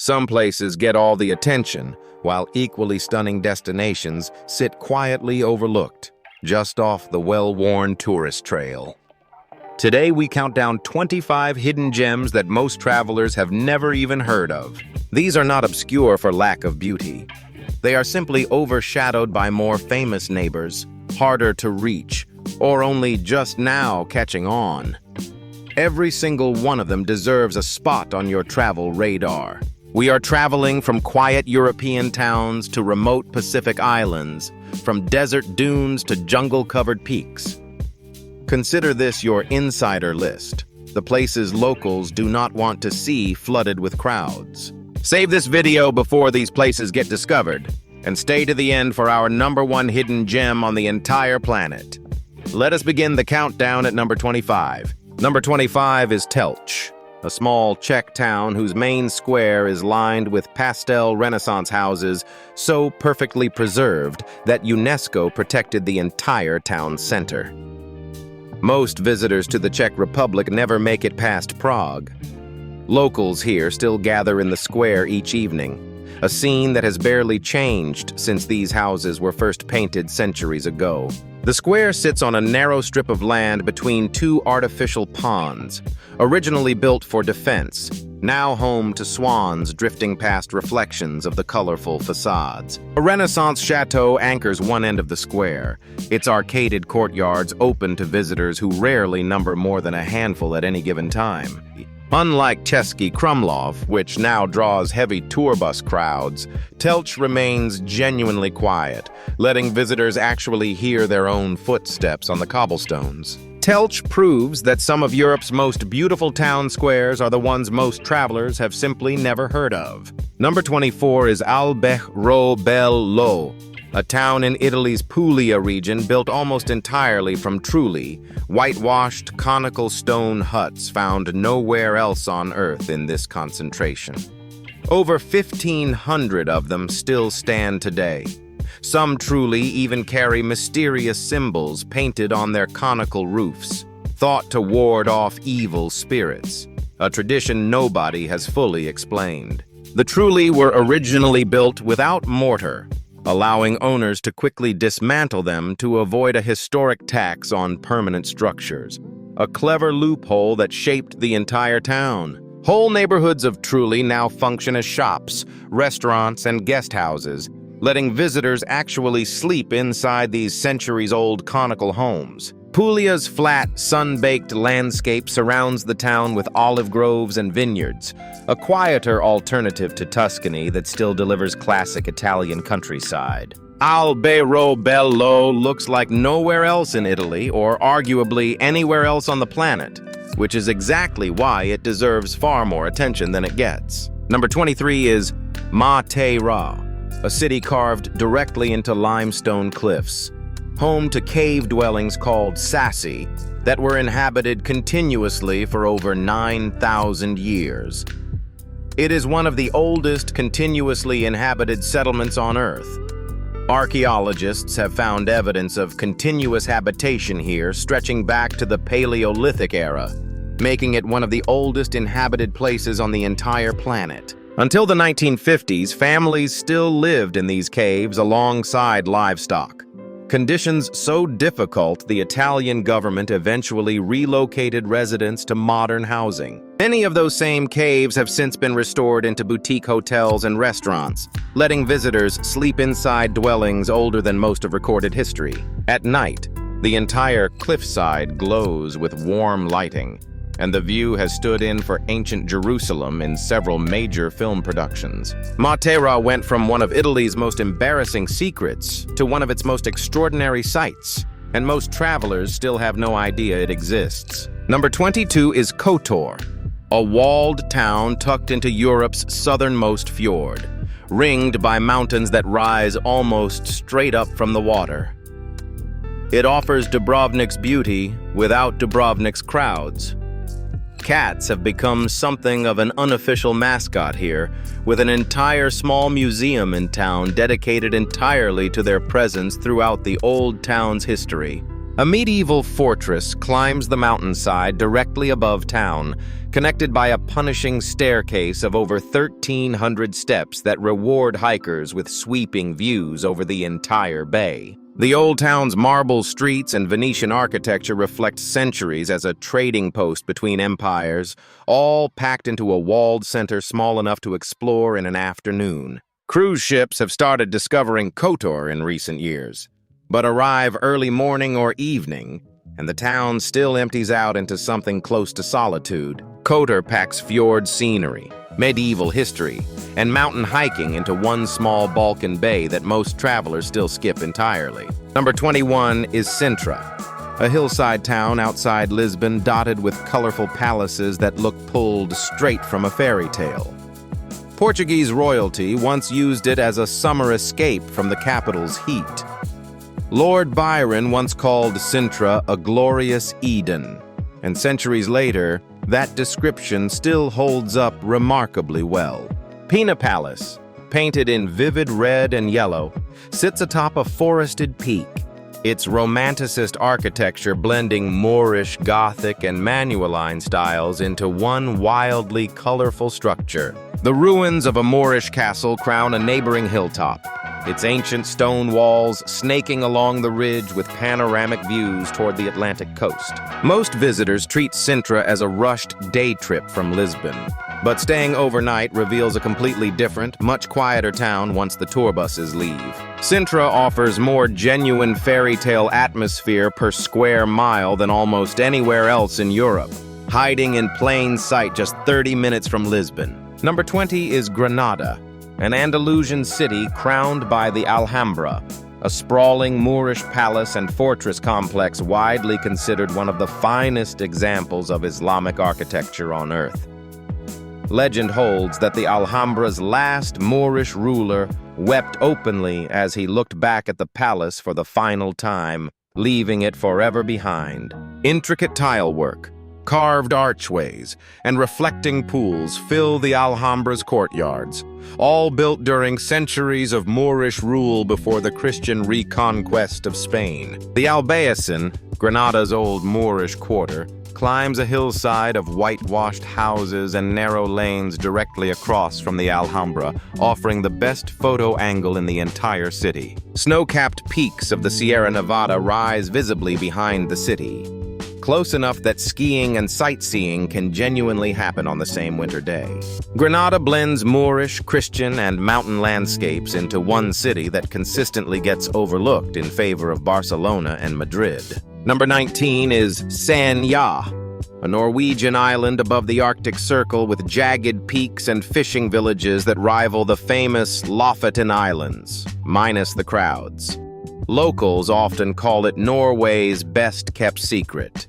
Some places get all the attention, while equally stunning destinations sit quietly overlooked, just off the well-worn tourist trail. Today we count down 25 hidden gems that most travelers have never even heard of. These are not obscure for lack of beauty. They are simply overshadowed by more famous neighbors, harder to reach, or only just now catching on. Every single one of them deserves a spot on your travel radar. We are traveling from quiet European towns to remote Pacific islands, from desert dunes to jungle-covered peaks. Consider this your insider list, the places locals do not want to see flooded with crowds. Save this video before these places get discovered, and stay to the end for our #1 hidden gem on the entire planet. Let us begin the countdown at number 25. Number 25 is Telch, a small Czech town whose main square is lined with pastel Renaissance houses so perfectly preserved that UNESCO protected the entire town center. Most visitors to the Czech Republic never make it past Prague. Locals here still gather in the square each evening, a scene that has barely changed since these houses were first painted centuries ago. The square sits on a narrow strip of land between two artificial ponds, originally built for defense, now home to swans drifting past reflections of the colorful facades. A Renaissance chateau anchors one end of the square, its arcaded courtyards open to visitors who rarely number more than a handful at any given time. Unlike Český Krumlov, which now draws heavy tour bus crowds, Telch remains genuinely quiet, letting visitors actually hear their own footsteps on the cobblestones. Telch proves that some of Europe's most beautiful town squares are the ones most travelers have simply never heard of. Number 24 is Alberobello, a town in Italy's Puglia region built almost entirely from truly whitewashed conical stone huts found nowhere else on Earth in this concentration. Over 1,500 of them still stand today. Some truly even carry mysterious symbols painted on their conical roofs, thought to ward off evil spirits, a tradition nobody has fully explained. The truly were originally built without mortar, allowing owners to quickly dismantle them to avoid a historic tax on permanent structures. A clever loophole that shaped the entire town. Whole neighborhoods of Trulli now function as shops, restaurants, and guest houses, letting visitors actually sleep inside these centuries-old conical homes. Puglia's flat, sun-baked landscape surrounds the town with olive groves and vineyards, a quieter alternative to Tuscany that still delivers classic Italian countryside. Alberobello looks like nowhere else in Italy, or arguably anywhere else on the planet, which is exactly why it deserves far more attention than it gets. Number 23 is Matera, a city carved directly into limestone cliffs, home to cave dwellings called Sassi that were inhabited continuously for over 9,000 years. It is one of the oldest continuously inhabited settlements on Earth. Archaeologists have found evidence of continuous habitation here stretching back to the Paleolithic era, making it one of the oldest inhabited places on the entire planet. Until the 1950s, families still lived in these caves alongside livestock. Conditions so difficult, the Italian government eventually relocated residents to modern housing. Many of those same caves have since been restored into boutique hotels and restaurants, letting visitors sleep inside dwellings older than most of recorded history. At night, the entire cliffside glows with warm lighting, and the view has stood in for ancient Jerusalem in several major film productions. Matera went from one of Italy's most embarrassing secrets to one of its most extraordinary sights, and most travelers still have no idea it exists. Number 22 is Kotor, a walled town tucked into Europe's southernmost fjord, ringed by mountains that rise almost straight up from the water. It offers Dubrovnik's beauty without Dubrovnik's crowds. Cats have become something of an unofficial mascot here, with an entire small museum in town dedicated entirely to their presence throughout the old town's history. A medieval fortress climbs the mountainside directly above town, connected by a punishing staircase of over 1,300 steps that reward hikers with sweeping views over the entire bay. The old town's marble streets and Venetian architecture reflect centuries as a trading post between empires, all packed into a walled center small enough to explore in an afternoon. Cruise ships have started discovering Kotor in recent years, but arrive early morning or evening, and the town still empties out into something close to solitude. Kotor packs fjord scenery, medieval history, and mountain hiking into one small Balkan bay that most travelers still skip entirely. Number 21 is Sintra, a hillside town outside Lisbon dotted with colorful palaces that look pulled straight from a fairy tale. Portuguese royalty once used it as a summer escape from the capital's heat. Lord Byron once called Sintra a glorious Eden, and centuries later, that description still holds up remarkably well. Pina Palace, painted in vivid red and yellow, sits atop a forested peak, its romanticist architecture blending Moorish, Gothic, and Manueline styles into one wildly colorful structure. The ruins of a Moorish castle crown a neighboring hilltop, its ancient stone walls snaking along the ridge with panoramic views toward the Atlantic coast. Most visitors treat Sintra as a rushed day trip from Lisbon, but staying overnight reveals a completely different, much quieter town once the tour buses leave. Sintra offers more genuine fairy tale atmosphere per square mile than almost anywhere else in Europe, hiding in plain sight just 30 minutes from Lisbon. Number 20 is Granada, an Andalusian city crowned by the Alhambra, a sprawling Moorish palace and fortress complex widely considered one of the finest examples of Islamic architecture on earth. Legend holds that the Alhambra's last Moorish ruler wept openly as he looked back at the palace for the final time, leaving it forever behind. Intricate tile work, carved archways, and reflecting pools fill the Alhambra's courtyards, all built during centuries of Moorish rule before the Christian reconquest of Spain. The Albayacin, Granada's old Moorish quarter, climbs a hillside of whitewashed houses and narrow lanes directly across from the Alhambra, offering the best photo angle in the entire city. Snow-capped peaks of the Sierra Nevada rise visibly behind the city, close enough that skiing and sightseeing can genuinely happen on the same winter day. Granada blends Moorish, Christian, and mountain landscapes into one city that consistently gets overlooked in favor of Barcelona and Madrid. Number 19 is Senja, a Norwegian island above the Arctic Circle with jagged peaks and fishing villages that rival the famous Lofoten Islands, minus the crowds. Locals often call it Norway's best-kept secret.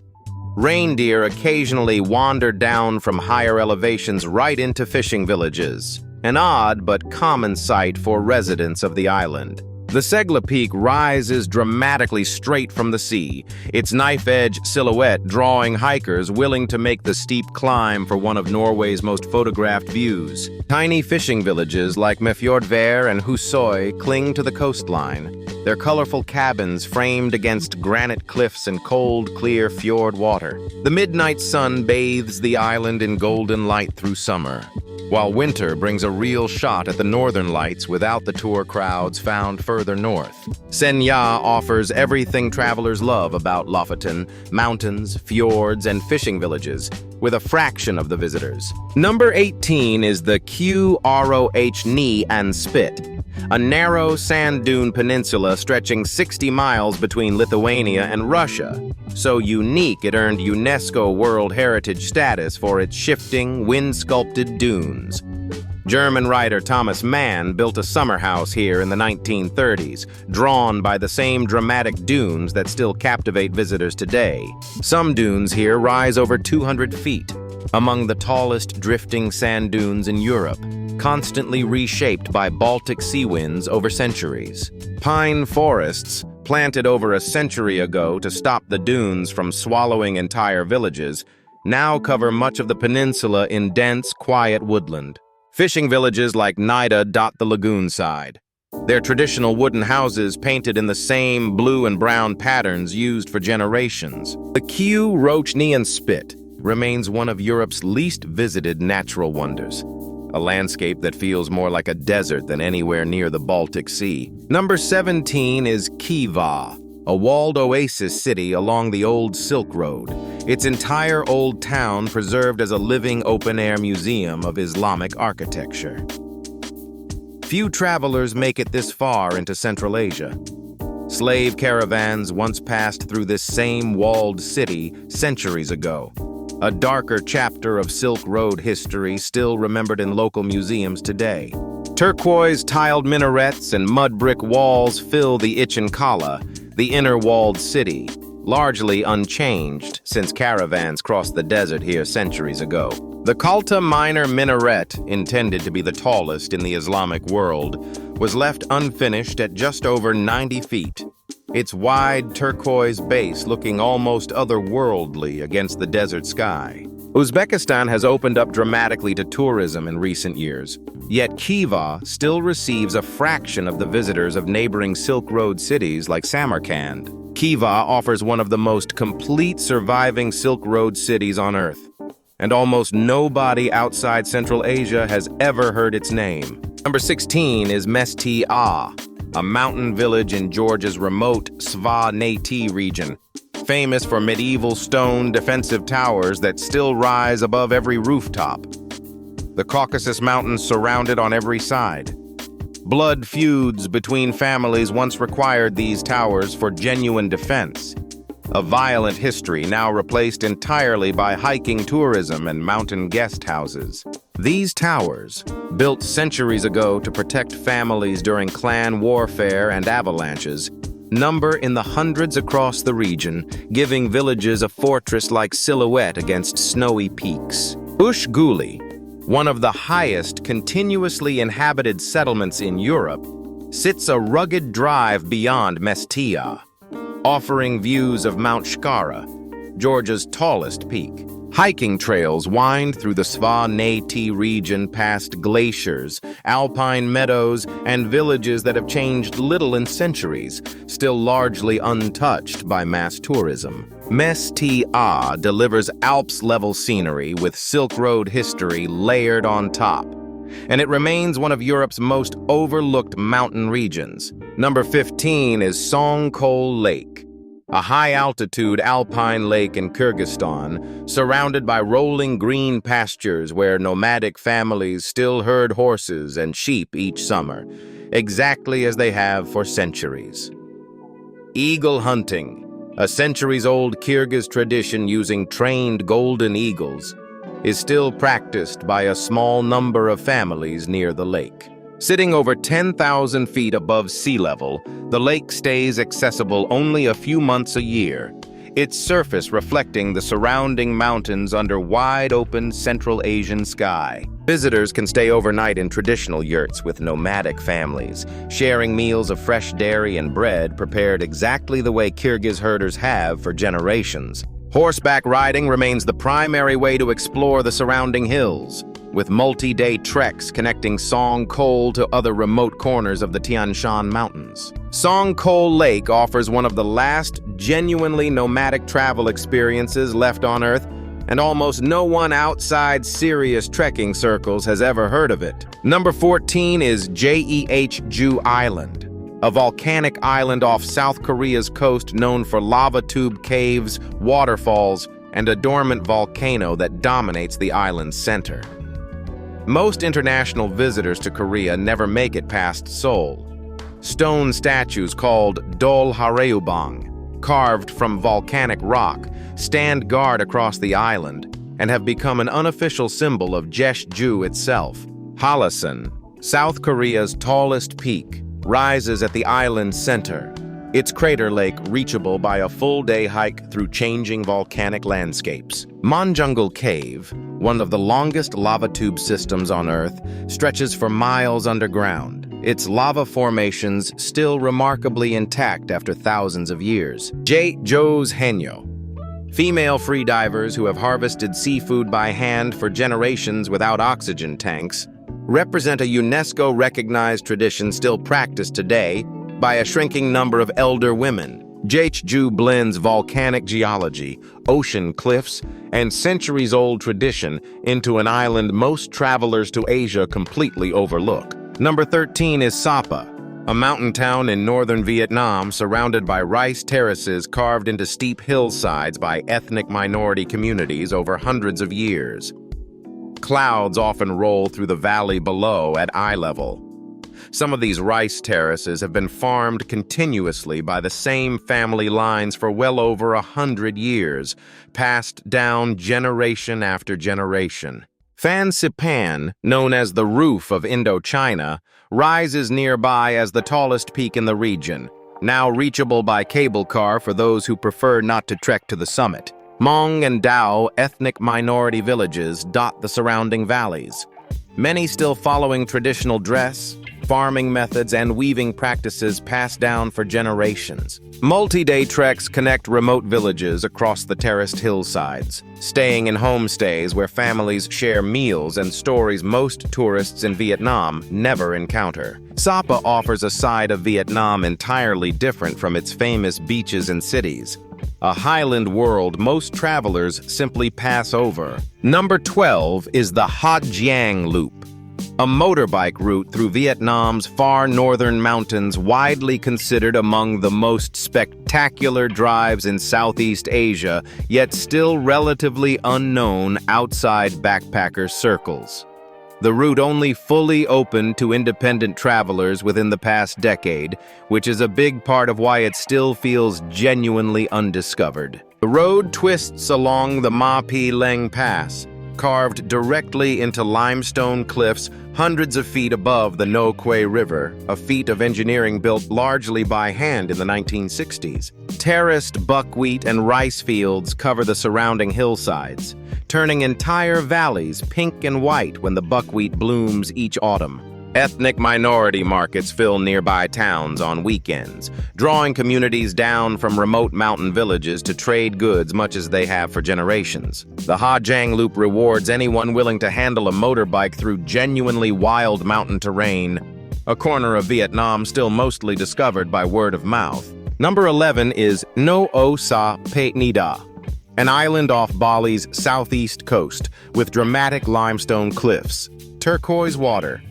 Reindeer occasionally wander down from higher elevations right into fishing villages, an odd but common sight for residents of the island. The Segla Peak rises dramatically straight from the sea, its knife-edge silhouette drawing hikers willing to make the steep climb for one of Norway's most photographed views. Tiny fishing villages like Mefjordvær and Husøy cling to the coastline, their colorful cabins framed against granite cliffs and cold, clear fjord water. The midnight sun bathes the island in golden light through summer, while winter brings a real shot at the northern lights without the tour crowds found further north. Senja offers everything travelers love about Lofoten: mountains, fjords, and fishing villages, with a fraction of the visitors. Number 18 is the Qroh and Spit, a narrow sand dune peninsula stretching 60 miles between Lithuania and Russia. So unique it earned UNESCO World Heritage status for its shifting, wind-sculpted dunes. German writer Thomas Mann built a summer house here in the 1930s, drawn by the same dramatic dunes that still captivate visitors today. Some dunes here rise over 200 feet, among the tallest drifting sand dunes in Europe, constantly reshaped by Baltic sea winds over centuries. Pine forests, planted over a century ago to stop the dunes from swallowing entire villages, now cover much of the peninsula in dense, quiet woodland. Fishing villages like Nida dot the lagoon side, their traditional wooden houses painted in the same blue and brown patterns used for generations. The Kew Roach Neon Spit remains one of Europe's least visited natural wonders, a landscape that feels more like a desert than anywhere near the Baltic Sea. Number 17 is Khiva, a walled oasis city along the old Silk Road, its entire old town preserved as a living open-air museum of Islamic architecture. Few travelers make it this far into Central Asia. Slave caravans once passed through this same walled city centuries ago, a darker chapter of Silk Road history still remembered in local museums today. Turquoise tiled minarets and mud brick walls fill the Ichin Kala, the inner walled city, largely unchanged since caravans crossed the desert here centuries ago. The Kalta Minor minaret, intended to be the tallest in the Islamic world, was left unfinished at just over 90 feet, its wide turquoise base looking almost otherworldly against the desert sky. Uzbekistan has opened up dramatically to tourism in recent years, yet Khiva still receives a fraction of the visitors of neighboring Silk Road cities like Samarkand. Khiva offers one of the most complete surviving Silk Road cities on Earth, and almost nobody outside Central Asia has ever heard its name. Number 16 is Mestia, a mountain village in Georgia's remote Sva Nati region, famous for medieval stone defensive towers that still rise above every rooftop. The Caucasus Mountains surround it on every side. Blood feuds between families once required these towers for genuine defense, a violent history now replaced entirely by hiking tourism and mountain guest houses. These towers, built centuries ago to protect families during clan warfare and avalanches, number in the hundreds across the region, giving villages a fortress-like silhouette against snowy peaks. Ush Guli, one of the highest continuously inhabited settlements in Europe, sits a rugged drive beyond Mestia, offering views of Mount Shkara, Georgia's tallest peak. Hiking trails wind through the Sva Nati region past glaciers, alpine meadows, and villages that have changed little in centuries, still largely untouched by mass tourism. Mestia delivers Alps-level scenery with Silk Road history layered on top, and it remains one of Europe's most overlooked mountain regions. Number 15 is Songkol Lake, a high-altitude alpine lake in Kyrgyzstan, surrounded by rolling green pastures where nomadic families still herd horses and sheep each summer, exactly as they have for centuries. Eagle hunting, a centuries-old Kyrgyz tradition using trained golden eagles, is still practiced by a small number of families near the lake. Sitting over 10,000 feet above sea level, the lake stays accessible only a few months a year, its surface reflecting the surrounding mountains under wide-open Central Asian sky. Visitors can stay overnight in traditional yurts with nomadic families, sharing meals of fresh dairy and bread prepared exactly the way Kyrgyz herders have for generations. Horseback riding remains the primary way to explore the surrounding hills, with multi-day treks connecting Songkol to other remote corners of the Tian Shan Mountains. Songkol Lake offers one of the last genuinely nomadic travel experiences left on Earth, and almost no one outside serious trekking circles has ever heard of it. Number 14 is Jeju Island, a volcanic island off South Korea's coast known for lava tube caves, waterfalls, and a dormant volcano that dominates the island's center. Most international visitors to Korea never make it past Seoul. Stone statues called Dol Hareubang, carved from volcanic rock, stand guard across the island and have become an unofficial symbol of Jeju itself. Halasan, South Korea's tallest peak, rises at the island's center, its crater lake reachable by a full-day hike through changing volcanic landscapes. Monjungle Cave, one of the longest lava tube systems on Earth, stretches for miles underground, its lava formations still remarkably intact after thousands of years. Jeju's Henyo, female freedivers who have harvested seafood by hand for generations without oxygen tanks, represent a UNESCO-recognized tradition still practiced today by a shrinking number of elder women. Jeju blends volcanic geology, ocean cliffs, and centuries-old tradition into an island most travelers to Asia completely overlook. Number 13 is Sapa, a mountain town in northern Vietnam surrounded by rice terraces carved into steep hillsides by ethnic minority communities over hundreds of years. Clouds often roll through the valley below at eye level. Some of these rice terraces have been farmed continuously by the same family lines for well over 100 years, passed down generation after generation. Phan Xipan, known as the roof of Indochina, rises nearby as the tallest peak in the region, now reachable by cable car for those who prefer not to trek to the summit. Hmong and Dao ethnic minority villages dot the surrounding valleys, many still following traditional dress, farming methods, and weaving practices passed down for generations. Multi-day treks connect remote villages across the terraced hillsides, staying in homestays where families share meals and stories most tourists in Vietnam never encounter. Sapa offers a side of Vietnam entirely different from its famous beaches and cities, a highland world most travelers simply pass over. Number 12 is the Ha Giang Loop, a motorbike route through Vietnam's far northern mountains, widely considered among the most spectacular drives in Southeast Asia, yet still relatively unknown outside backpacker circles. The route only fully opened to independent travelers within the past decade, which is a big part of why it still feels genuinely undiscovered. The road twists along the Ma Pi Leng Pass, carved directly into limestone cliffs hundreds of feet above the No Quay River, a feat of engineering built largely by hand in the 1960s. Terraced buckwheat and rice fields cover the surrounding hillsides, turning entire valleys pink and white when the buckwheat blooms each autumn. Ethnic minority markets fill nearby towns on weekends, drawing communities down from remote mountain villages to trade goods much as they have for generations. The Ha Giang Loop rewards anyone willing to handle a motorbike through genuinely wild mountain terrain, a corner of Vietnam still mostly discovered by word of mouth. Number 11 is No O Sa Pe Ni Da, an island off Bali's southeast coast with dramatic limestone cliffs, turquoise water,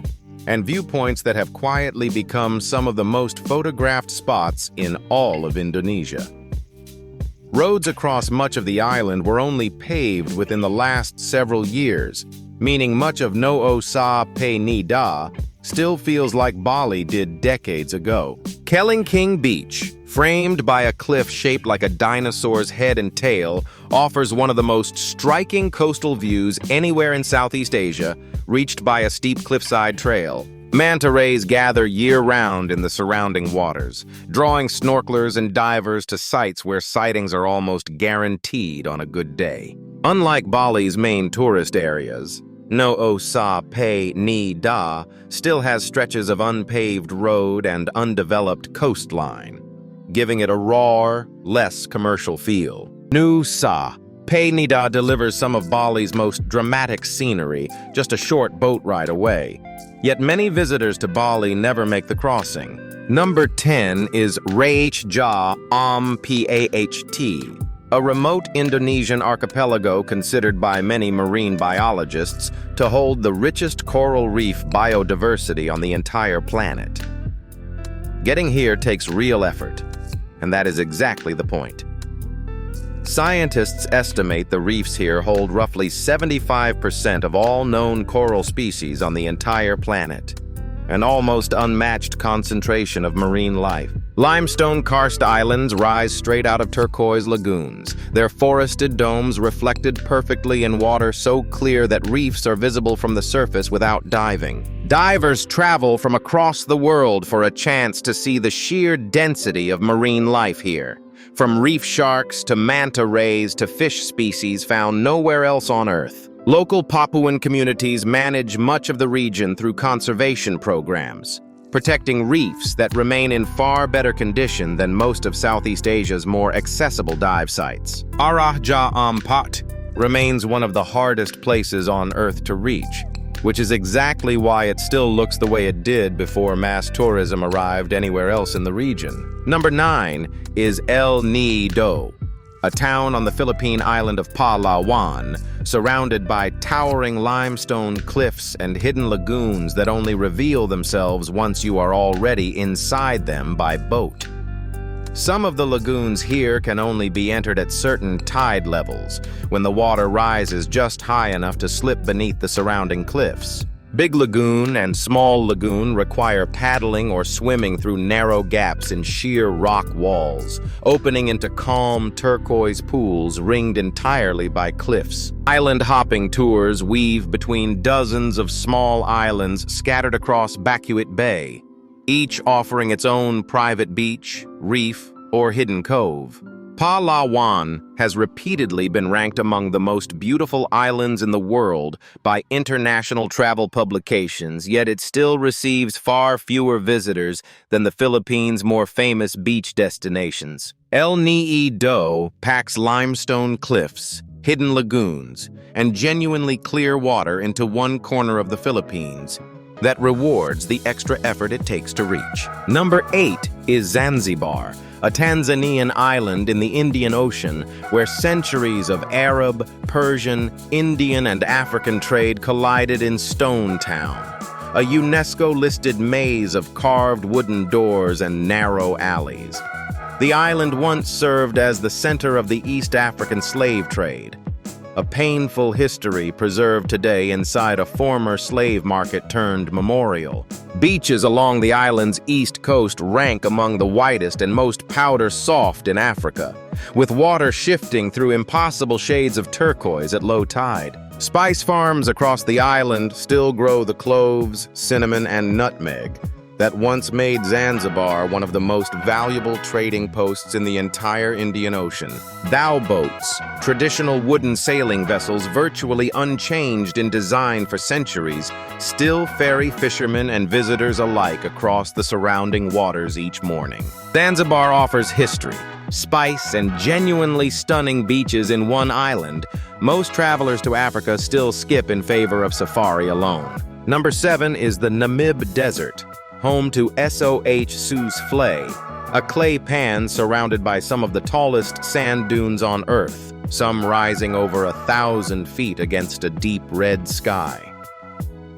and viewpoints that have quietly become some of the most photographed spots in all of Indonesia. Roads across much of the island were only paved within the last several years, meaning much of No O Sa Pe Ni Da still feels like Bali did decades ago. Keling King Beach, framed by a cliff shaped like a dinosaur's head and tail, offers one of the most striking coastal views anywhere in Southeast Asia, reached by a steep cliffside trail. Manta rays gather year-round in the surrounding waters, drawing snorkelers and divers to sites where sightings are almost guaranteed on a good day. Unlike Bali's main tourist areas, No O Sa Pe Ni Da still has stretches of unpaved road and undeveloped coastline, giving it a raw, less commercial feel. No Sa Pe Ni Da delivers some of Bali's most dramatic scenery, just a short boat ride away. Yet many visitors to Bali never make the crossing. Number 10 is Raich Ja Am Paht, a remote Indonesian archipelago considered by many marine biologists to hold the richest coral reef biodiversity on the entire planet. Getting here takes real effort, and that is exactly the point. Scientists estimate the reefs here hold roughly 75% of all known coral species on the entire planet, an almost unmatched concentration of marine life. Limestone karst islands rise straight out of turquoise lagoons, their forested domes reflected perfectly in water so clear that reefs are visible from the surface without diving. Divers travel from across the world for a chance to see the sheer density of marine life here, from reef sharks to manta rays to fish species found nowhere else on Earth. Local Papuan communities manage much of the region through conservation programs, protecting reefs that remain in far better condition than most of Southeast Asia's more accessible dive sites. Raja Ampat remains one of the hardest places on Earth to reach, which is exactly why it still looks the way it did before mass tourism arrived anywhere else in the region. Number 9 is El Nido, a town on the Philippine island of Palawan, surrounded by towering limestone cliffs and hidden lagoons that only reveal themselves once you are already inside them by boat. Some of the lagoons here can only be entered at certain tide levels, when the water rises just high enough to slip beneath the surrounding cliffs. Big Lagoon and Small Lagoon require paddling or swimming through narrow gaps in sheer rock walls, opening into calm turquoise pools ringed entirely by cliffs. Island hopping tours weave between dozens of small islands scattered across Bacuit Bay, each offering its own private beach, reef, or hidden cove. Palawan has repeatedly been ranked among the most beautiful islands in the world by international travel publications, yet it still receives far fewer visitors than the Philippines' more famous beach destinations. El Nido packs limestone cliffs, hidden lagoons, and genuinely clear water into one corner of the Philippines that rewards the extra effort it takes to reach. Number 8 is Zanzibar, a Tanzanian island in the Indian Ocean where centuries of Arab, Persian, Indian, and African trade collided in Stone Town, a UNESCO-listed maze of carved wooden doors and narrow alleys. The island once served as the center of the East African slave trade, a painful history preserved today inside a former slave market turned memorial. Beaches along the island's east coast rank among the whitest and most powder-soft in Africa, with water shifting through impossible shades of turquoise at low tide. Spice farms across the island still grow the cloves, cinnamon, and nutmeg that once made Zanzibar one of the most valuable trading posts in the entire Indian Ocean. Dhow boats, traditional wooden sailing vessels virtually unchanged in design for centuries, still ferry fishermen and visitors alike across the surrounding waters each morning. Zanzibar offers history, spice, and genuinely stunning beaches in one island. Most travelers to Africa still skip in favor of safari alone. Number 7 is the Namib Desert, home to SOH Soufflé, a clay pan surrounded by some of the tallest sand dunes on Earth, some rising over 1,000 feet against a deep red sky.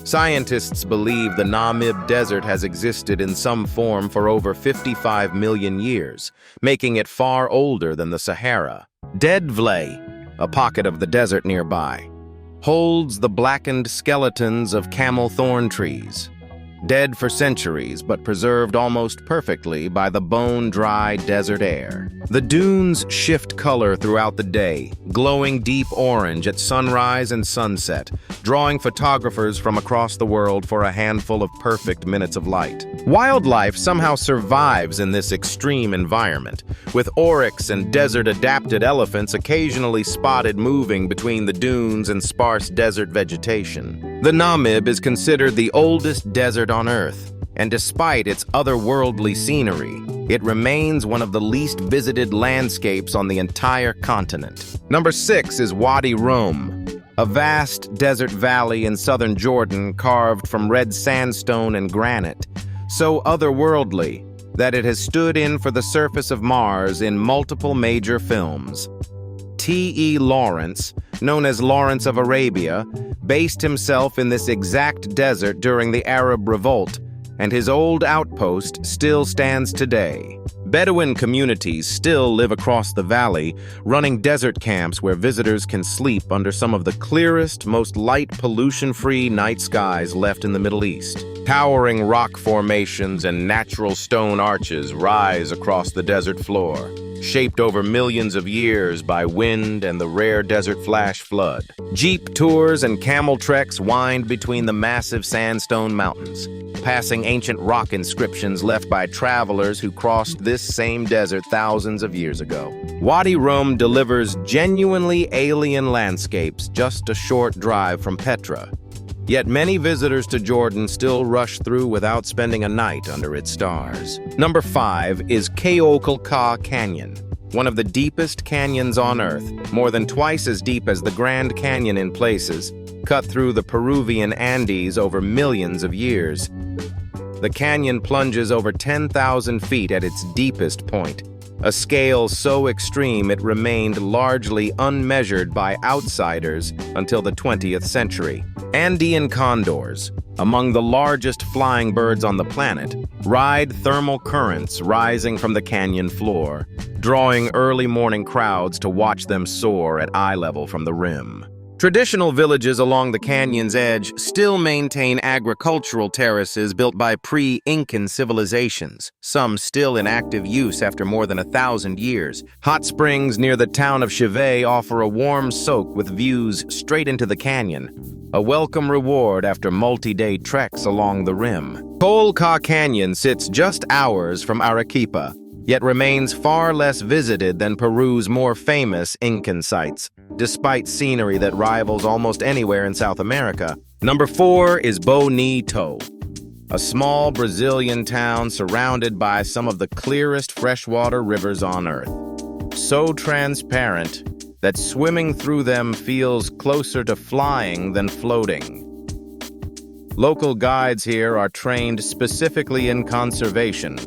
Scientists believe the Namib Desert has existed in some form for over 55 million years, making it far older than the Sahara. Deadvlei, a pocket of the desert nearby, holds the blackened skeletons of camel thorn trees, dead for centuries but preserved almost perfectly by the bone-dry desert air. The dunes shift color throughout the day, glowing deep orange at sunrise and sunset, drawing photographers from across the world for a handful of perfect minutes of light. Wildlife somehow survives in this extreme environment, with oryx and desert-adapted elephants occasionally spotted moving between the dunes and sparse desert vegetation. The Namib is considered the oldest desert on Earth, and despite its otherworldly scenery, it remains one of the least visited landscapes on the entire continent. Number 6 is Wadi Rum, a vast desert valley in southern Jordan carved from red sandstone and granite, so otherworldly that it has stood in for the surface of Mars in multiple major films. T.E. Lawrence, known as Lawrence of Arabia, based himself in this exact desert during the Arab Revolt, and his old outpost still stands today. Bedouin communities still live across the valley, running desert camps where visitors can sleep under some of the clearest, most light pollution-free night skies left in the Middle East. Towering rock formations and natural stone arches rise across the desert floor, shaped over millions of years by wind and the rare desert flash flood. Jeep tours and camel treks wind between the massive sandstone mountains, passing ancient rock inscriptions left by travelers who crossed this same desert thousands of years ago. Wadi Rum delivers genuinely alien landscapes just a short drive from Petra. Yet many visitors to Jordan still rush through without spending a night under its stars. Number 5 is Keokulka Canyon, one of the deepest canyons on Earth, more than twice as deep as the Grand Canyon in places. cut through the Peruvian Andes over millions of years. The canyon plunges over 10,000 feet at its deepest point, a scale so extreme it remained largely unmeasured by outsiders until the 20th century. Andean condors, among the largest flying birds on the planet, ride thermal currents rising from the canyon floor, drawing early morning crowds to watch them soar at eye level from the rim. Traditional villages along the canyon's edge still maintain agricultural terraces built by pre-Incan civilizations, some still in active use after more than 1,000 years. Hot springs near the town of Chivay offer a warm soak with views straight into the canyon, a welcome reward after multi-day treks along the rim. Colca Canyon sits just hours from Arequipa, yet remains far less visited than Peru's more famous Incan sites, despite scenery that rivals almost anywhere in South America. Number 4 is Bonito, a small Brazilian town surrounded by some of the clearest freshwater rivers on Earth. So transparent that swimming through them feels closer to flying than floating. Local guides here are trained specifically in conservation,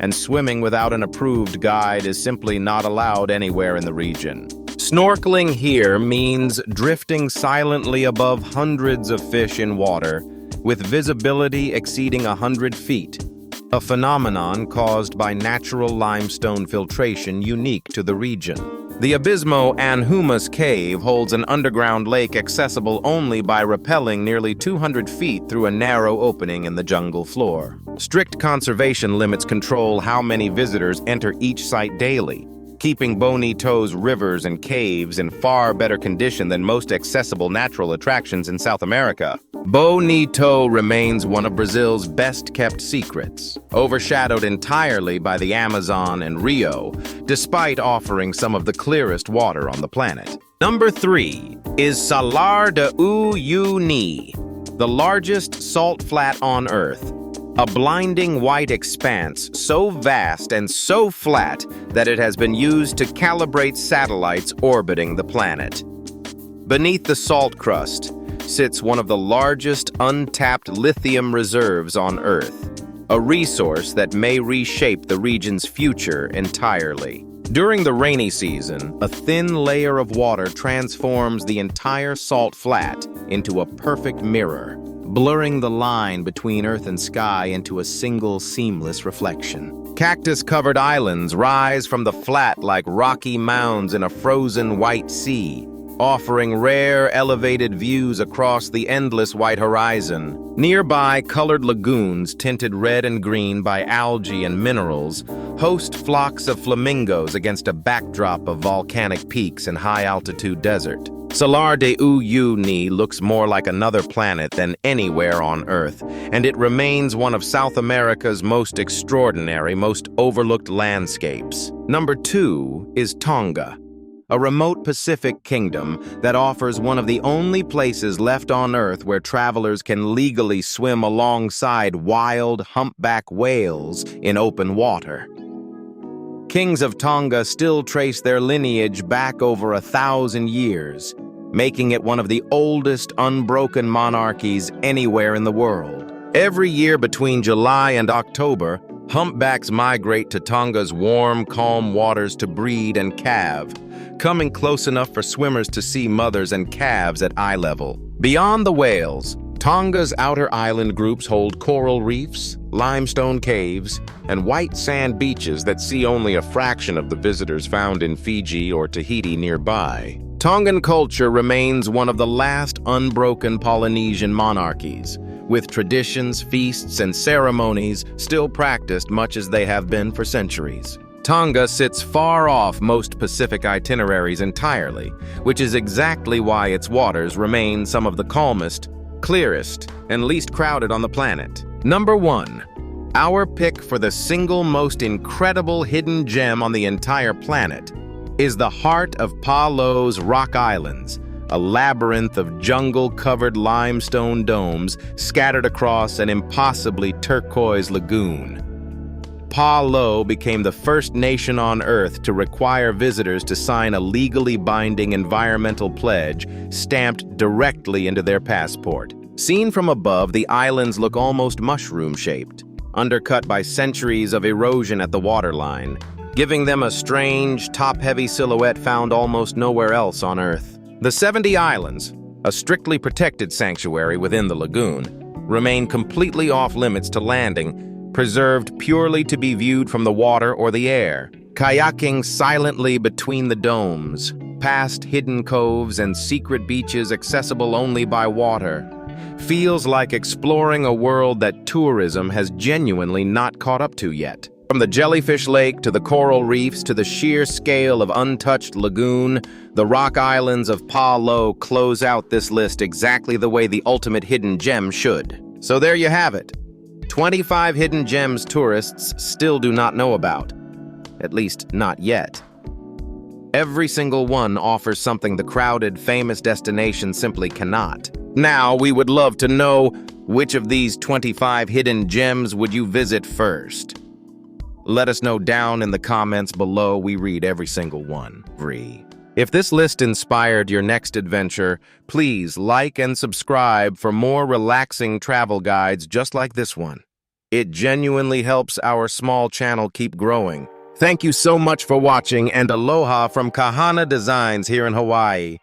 and swimming without an approved guide is simply not allowed anywhere in the region. Snorkeling here means drifting silently above hundreds of fish in water, with visibility exceeding 100 feet, a phenomenon caused by natural limestone filtration unique to the region. The Abismo Anhumas Cave holds an underground lake accessible only by rappelling nearly 200 feet through a narrow opening in the jungle floor. Strict conservation limits control how many visitors enter each site daily, keeping Bonito's rivers and caves in far better condition than most accessible natural attractions in South America. Bonito remains one of Brazil's best-kept secrets, overshadowed entirely by the Amazon and Rio, despite offering some of the clearest water on the planet. Number 3 is Salar de Uyuni, the largest salt flat on Earth. A blinding white expanse so vast and so flat that it has been used to calibrate satellites orbiting the planet. Beneath the salt crust sits one of the largest untapped lithium reserves on Earth, a resource that may reshape the region's future entirely. During the rainy season, a thin layer of water transforms the entire salt flat into a perfect mirror, blurring the line between earth and sky into a single seamless reflection. Cactus-covered islands rise from the flat like rocky mounds in a frozen white sea, offering rare elevated views across the endless white horizon. Nearby, colored lagoons tinted red and green by algae and minerals host flocks of flamingos against a backdrop of volcanic peaks and high-altitude desert. Salar de Uyuni looks more like another planet than anywhere on Earth, and it remains one of South America's most extraordinary, most overlooked landscapes. Number 2 is Tonga, a remote Pacific kingdom that offers one of the only places left on Earth where travelers can legally swim alongside wild humpback whales in open water. Kings of Tonga still trace their lineage back over 1,000 years, making it one of the oldest unbroken monarchies anywhere in the world. Every year between July and October, humpbacks migrate to Tonga's warm, calm waters to breed and calve, coming close enough for swimmers to see mothers and calves at eye level. Beyond the whales, Tonga's outer island groups hold coral reefs, limestone caves, and white sand beaches that see only a fraction of the visitors found in Fiji or Tahiti nearby. Tongan culture remains one of the last unbroken Polynesian monarchies, with traditions, feasts, and ceremonies still practiced much as they have been for centuries. Tonga sits far off most Pacific itineraries entirely, which is exactly why its waters remain some of the calmest, clearest, and least crowded on the planet. Number 1. Our pick for the single most incredible hidden gem on the entire planet is the heart of Palos Rock Islands, a labyrinth of jungle-covered limestone domes scattered across an impossibly turquoise lagoon. Palo became the first nation on Earth to require visitors to sign a legally binding environmental pledge stamped directly into their passport. Seen from above, the islands look almost mushroom-shaped, undercut by centuries of erosion at the waterline, giving them a strange, top-heavy silhouette found almost nowhere else on Earth. The 70 islands, a strictly protected sanctuary within the lagoon, remain completely off-limits to landing, preserved purely to be viewed from the water or the air. Kayaking silently between the domes, past hidden coves and secret beaches accessible only by water, feels like exploring a world that tourism has genuinely not caught up to yet. From the jellyfish lake to the coral reefs to the sheer scale of untouched lagoon, the rock islands of Palo close out this list exactly the way the ultimate hidden gem should. So there you have it. 25 hidden gems tourists still do not know about. At least, not yet. Every single one offers something the crowded, famous destination simply cannot. Now, we would love to know which of these 25 hidden gems would you visit first. Let us know down in the comments below. We read every single one. If this list inspired your next adventure, please like and subscribe for more relaxing travel guides just like this one. It genuinely helps our small channel keep growing. Thank you so much for watching, and aloha from Kahana Designs here in Hawaii.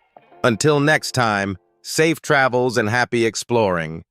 Until next time, safe travels and happy exploring.